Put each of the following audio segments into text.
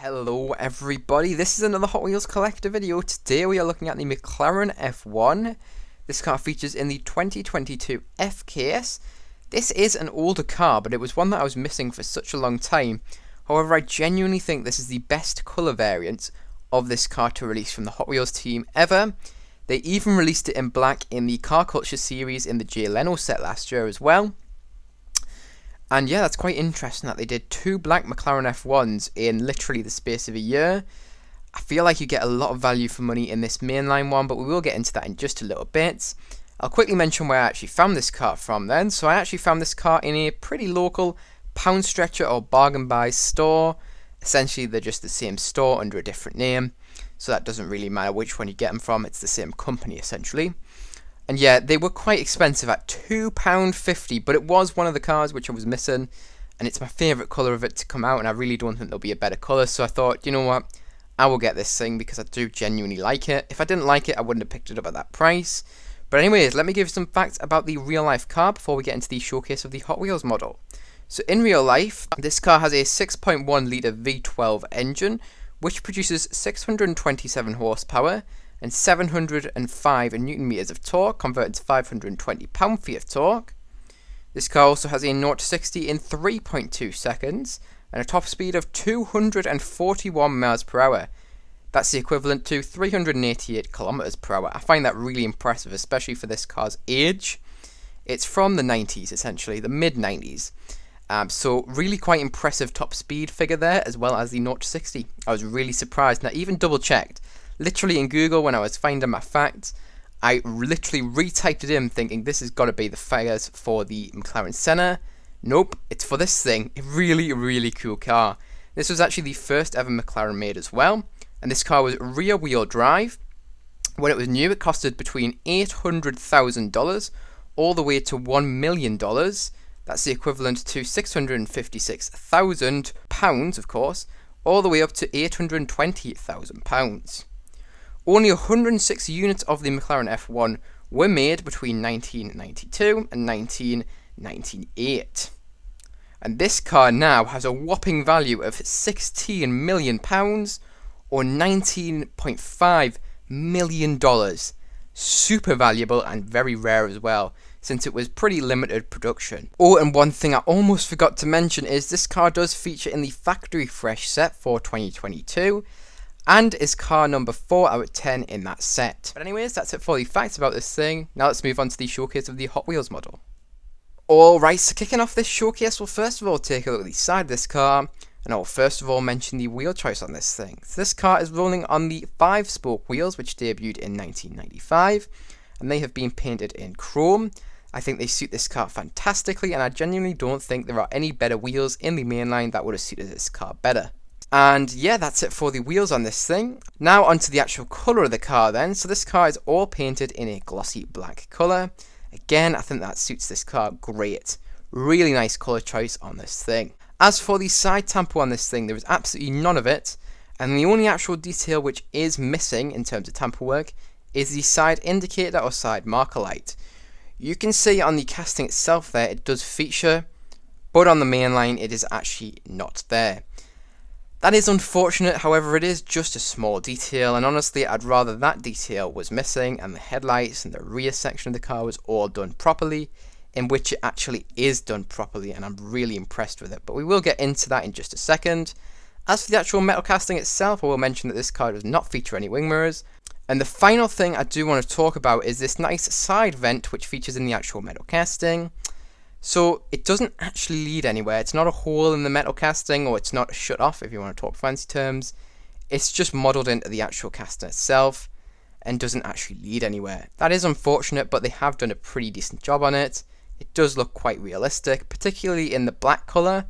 Hello everybody, this is another Hot Wheels collector video. Today we are looking at the McLaren F1. This car features in the 2022 F case. This is an older car, but it was one that I was missing for such a long time. However, I genuinely think this is the best colour variant of this car to release from the Hot Wheels team ever. They even released it in black in the Car Culture series in the Jay Leno set last year as well. And yeah, that's quite interesting that they did two black McLaren F1s in literally the space of a year. I feel like you get a lot of value for money in this mainline one, but we will get into that in just a little bit. I'll quickly mention where I actually found this car from then. So I actually found this car in a pretty local Poundstrecher or bargain buy store. Essentially, they're just the same store under a different name. So that doesn't really matter which one you get them from, it's the same company essentially. And yeah, they were quite expensive at £2.50, but it was one of the cars which I was missing, and it's my favourite colour of it to come out, and I really don't think there'll be a better colour, so I thought, you know what, I will get this thing because I do genuinely like it. If I didn't like it, I wouldn't have picked it up at that price. But anyways, let me give you some facts about the real life car before we get into the showcase of the Hot Wheels model. So in real life, this car has a 6.1 litre V12 engine, which produces 627 horsepower, and 705 Newton meters of torque, converted to 520 pound-feet of torque. This car also has a 0 to 60 in 3.2 seconds, and a top speed of 241 miles per hour. That's the equivalent to 388 kilometers per hour. I find that really impressive, especially for this car's age. It's from the 90s, essentially, the mid-90s. So really quite impressive top speed figure there, as well as the 0 to 60. I was really surprised, and I even double-checked. Literally in Google, when I was finding my facts, I literally retyped it in thinking this has got to be the figures for the McLaren Senna. Nope, it's for this thing. A really, really cool car. This was actually the first ever McLaren made as well, and this car was rear wheel drive. When it was new, it costed between $800,000 all the way to $1 million. That's the equivalent to £656,000, of course, all the way up to £820,000. Only 106 units of the McLaren F1 were made between 1992 and 1998. And this car now has a whopping value of £16 million or $19.5 million. Super valuable and very rare as well, since it was pretty limited production. Oh, and one thing I almost forgot to mention is this car does feature in the factory fresh set for 2022. And is car number 4 out of 10 in that set. But anyways, that's it for the facts about this thing. Now let's move on to the showcase of the Hot Wheels model. Alright, so kicking off this showcase, we'll first of all take a look at the side of this car, and I'll first of all mention the wheel choice on this thing. So this car is rolling on the 5-spoke wheels, which debuted in 1995, and they have been painted in chrome. I think they suit this car fantastically, and I genuinely don't think there are any better wheels in the mainline that would have suited this car better. And yeah, that's it for the wheels on this thing. Now onto the actual colour of the car then. So this car is all painted in a glossy black colour. Again, I think that suits this car great. Really nice colour choice on this thing. As for the side tampo on this thing, there is absolutely none of it. And the only actual detail which is missing in terms of tampo work is the side indicator or side marker light. You can see on the casting itself there, it does feature, but on the mainline it is actually not there. That is unfortunate, however it is just a small detail, and honestly I'd rather that detail was missing and the headlights and the rear section of the car was all done properly, in which it actually is done properly, and I'm really impressed with it, but we will get into that in just a second. As for the actual metal casting itself, I will mention that this car does not feature any wing mirrors, and the final thing I do want to talk about is this nice side vent which features in the actual metal casting. So it doesn't actually lead anywhere. It's not a hole in the metal casting, or it's not a shut off if you want to talk fancy terms. It's just modelled into the actual casting itself and doesn't actually lead anywhere. That is unfortunate, but they have done a pretty decent job on it. It does look quite realistic, particularly in the black colour.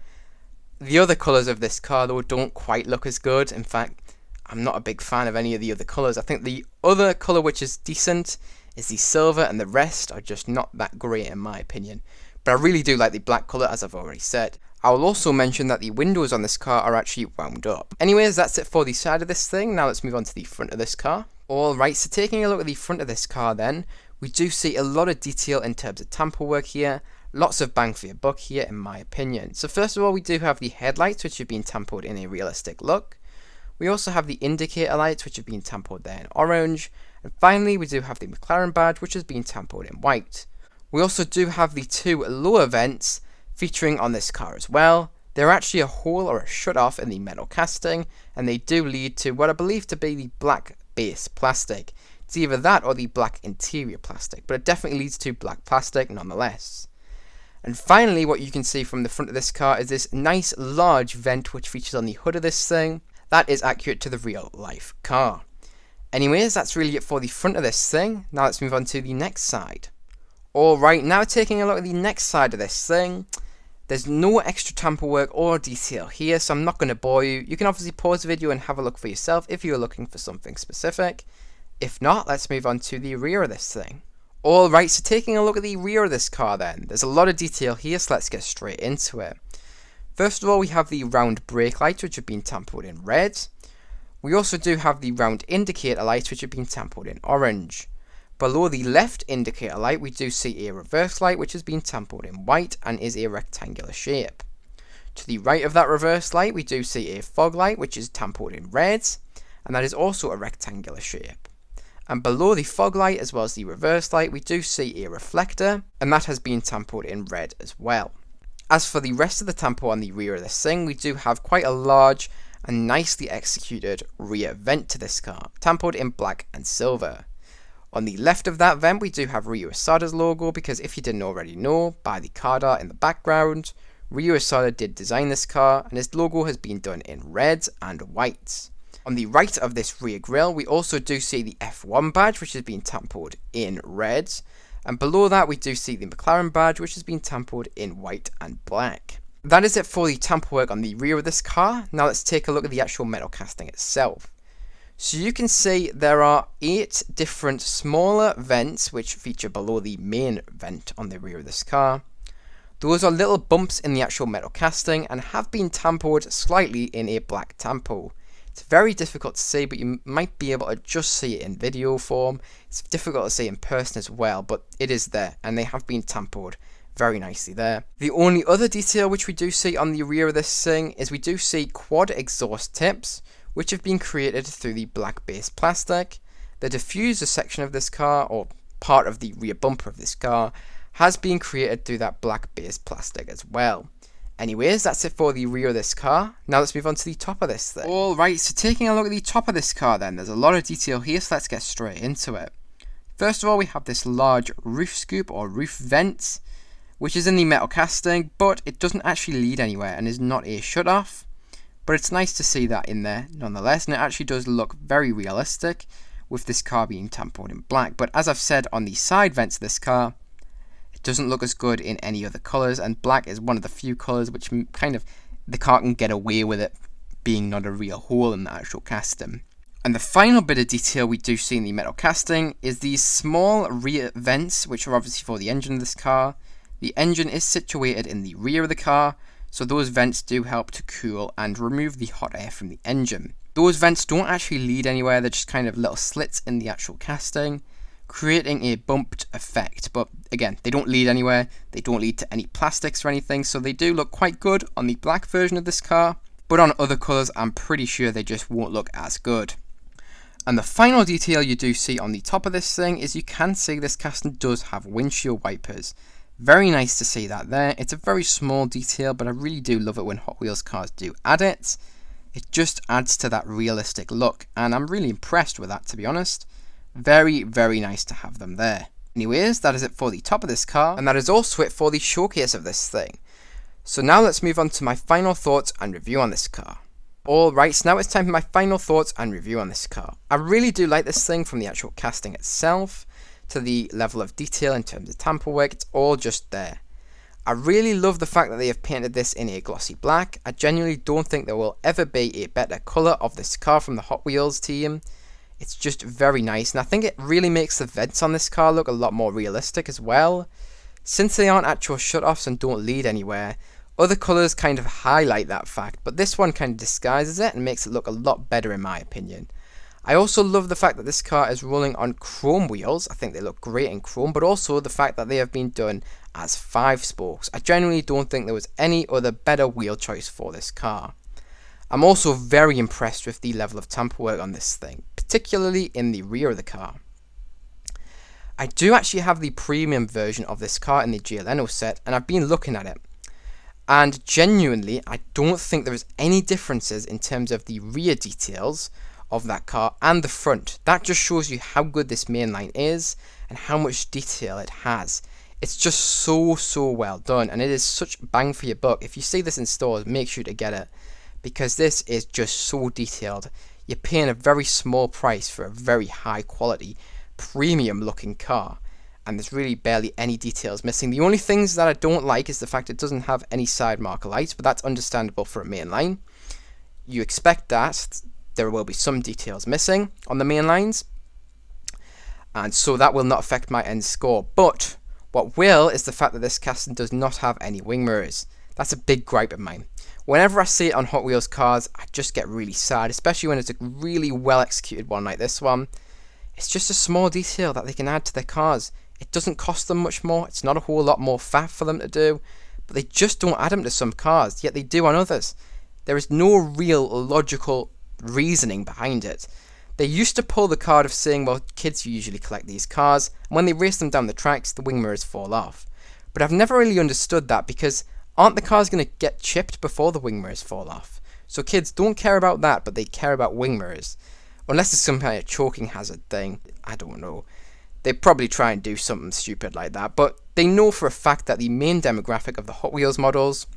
The other colours of this car though don't quite look as good. In fact, I'm not a big fan of any of the other colours. I think the other colour which is decent is the silver, and the rest are just not that great in my opinion. But I really do like the black colour, as I've already said. I will also mention that the windows on this car are actually wound up. Anyways, that's it for the side of this thing. Now let's move on to the front of this car. Alright, so taking a look at the front of this car then, we do see a lot of detail in terms of tampo work here. Lots of bang for your buck here in my opinion. So first of all, we do have the headlights which have been tampoed in a realistic look. We also have the indicator lights, which have been tampered there in orange. And finally, we do have the McLaren badge, which has been tampered in white. We also do have the two lower vents featuring on this car as well. They're actually a hole or a shut-off in the metal casting, and they do lead to what I believe to be the black base plastic. It's either that or the black interior plastic, but it definitely leads to black plastic nonetheless. And finally, what you can see from the front of this car is this nice large vent which features on the hood of this thing. That is accurate to the real life car. Anyways, that's really it for the front of this thing. Now let's move on to the next side. Alright, now taking a look at the next side of this thing. There's no extra tamper work or detail here, so I'm not going to bore you. You can obviously pause the video and have a look for yourself if you're looking for something specific. If not, let's move on to the rear of this thing. Alright, so taking a look at the rear of this car then. There's a lot of detail here, so let's get straight into it. First of all, we have the round brake lights, which have been tampered in red. We also do have the round indicator lights, which have been tampered in orange. Below the left indicator light, we do see a reverse light, which has been tampered in white and is a rectangular shape. To the right of that reverse light, we do see a fog light, which is tampered in red, and that is also a rectangular shape. And below the fog light, as well as the reverse light, we do see a reflector, and that has been tampered in red as well. As for the rest of the tamper on the rear of this thing, we do have quite a large and nicely executed rear vent to this car, tampered in black and silver. On the left of that vent, we do have Ryu Asada's logo, because if you didn't already know, by the card art in the background, Ryu Asada did design this car, and his logo has been done in red and white. On the right of this rear grille, we also do see the F1 badge, which has been tampered in red, and below that we do see the McLaren badge, which has been tampered in white and black. That is it for the tamper work on the rear of this car. Now let's take a look at the actual metal casting itself. So you can see there are 8 different smaller vents which feature below the main vent on the rear of this car. Those are little bumps in the actual metal casting and have been tampered slightly in a black tampo. It's very difficult to see, but you might be able to just see it in video form. It's difficult to see in person as well, but it is there, and they have been tampered very nicely there. The only other detail which we do see on the rear of this thing is we do see quad exhaust tips, which have been created through the black base plastic. The diffuser section of this car, or part of the rear bumper of this car, has been created through that black base plastic as well. Anyways, that's it for the rear of this car. Now let's move on to the top of this thing. Alright, so taking a look at the top of this car then, there's a lot of detail here, so let's get straight into it. First of all, we have this large roof scoop or roof vent, which is in the metal casting, but it doesn't actually lead anywhere and is not a shut-off. But it's nice to see that in there nonetheless, and it actually does look very realistic with this car being tampered in black. But as I've said on the side vents of this car, it doesn't look as good in any other colours, and black is one of the few colours which kind of the car can get away with it being not a real hole in the actual casting. And the final bit of detail we do see in the metal casting is these small rear vents, which are obviously for the engine of this car. The engine is situated in the rear of the car, so those vents do help to cool and remove the hot air from the engine. Those vents don't actually lead anywhere, they're just kind of little slits in the actual casting, creating a bumped effect. But again, they don't lead anywhere, they don't lead to any plastics or anything, so they do look quite good on the black version of this car, but on other colours I'm pretty sure they just won't look as good. And the final detail you do see on the top of this thing is you can see this casting does have windshield wipers. Very nice to see that there. It's a very small detail, but I really do love it when Hot Wheels cars do add it. It just adds to that realistic look, and I'm really impressed with that, to be honest. Very, very nice to have them there. Anyways, that is it for the top of this car, and that is also it for the showcase of this thing. So now let's move on to my final thoughts and review on this car. Alright, so now it's time for my final thoughts and review on this car. I really do like this thing, from the actual casting itself to the level of detail in terms of tamper work. It's all just there. I really love the fact that they have painted this in a glossy black. I genuinely don't think there will ever be a better colour of this car from the Hot Wheels team. It's just very nice, and I think it really makes the vents on this car look a lot more realistic as well. Since they aren't actual shut-offs and don't lead anywhere, other colours kind of highlight that fact, but this one kind of disguises it and makes it look a lot better in my opinion. I also love the fact that this car is rolling on chrome wheels. I think they look great in chrome, but also the fact that they have been done as 5 spokes. I genuinely don't think there was any other better wheel choice for this car. I'm also very impressed with the level of tamper work on this thing, particularly in the rear of the car. I do actually have the premium version of this car in the GLNO set, and I've been looking at it. And genuinely, I don't think there is any differences in terms of the rear details of that car and the front. That just shows you how good this mainline is and how much detail it has. It's just so well done, and it is such bang for your buck. If you see this in stores, make sure to get it, because this is just so detailed. You're paying a very small price for a very high quality, premium looking car, and there's really barely any details missing. The only things that I don't like is the fact it doesn't have any side marker lights, but that's understandable for a mainline. You expect that. There will be some details missing on the main lines, and so that will not affect my end score. But what will is the fact that this casting does not have any wing mirrors. That's a big gripe of mine. Whenever I see it on Hot Wheels cars, I just get really sad, especially when it's a really well executed one like this one. It's just a small detail that they can add to their cars. It doesn't cost them much more. It's not a whole lot more faff for them to do, but they just don't add them to some cars, yet they do on others. There is no real logical reasoning behind it. They used to pull the card of saying, well, kids usually collect these cars, and when they race them down the tracks, the wing mirrors fall off. But I've never really understood that, because aren't the cars going to get chipped before the wing mirrors fall off? So kids don't care about that, but they care about wing mirrors. Unless it's some kind of choking hazard thing, I don't know. They probably try and do something stupid like that, but they know for a fact that the main demographic of the Hot Wheels models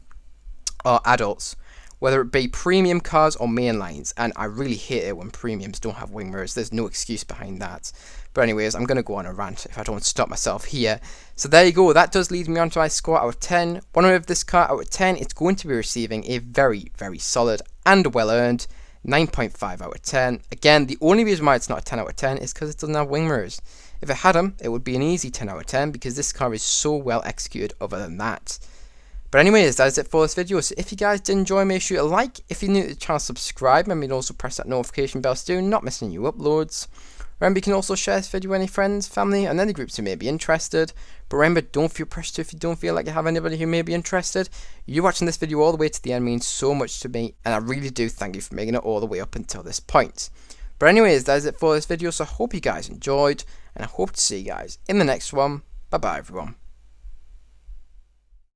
are adults, whether it be premium cars or mainlines, and I really hate it when premiums don't have wing mirrors. There's no excuse behind that. But anyways, I'm going to go on a rant if I don't stop myself here. So there you go, that does lead me on to my score out of 10. When I have this car out of 10, it's going to be receiving a very solid and well earned 9.5 out of 10. Again, the only reason why it's not a 10 out of 10 is because it doesn't have wing mirrors. If it had them, it would be an easy 10 out of 10, because this car is so well executed other than that. But anyways, that is it for this video. So if you guys did enjoy, make sure to like. If you're new to the channel, subscribe. Remember to also press that notification bell so you're not missing new uploads. Remember, you can also share this video with any friends, family, and any groups who may be interested. But remember, don't feel pressured if you don't feel like you have anybody who may be interested. You watching this video all the way to the end means so much to me, and I really do thank you for making it all the way up until this point. But anyways, that is it for this video, so I hope you guys enjoyed, and I hope to see you guys in the next one. Bye bye everyone.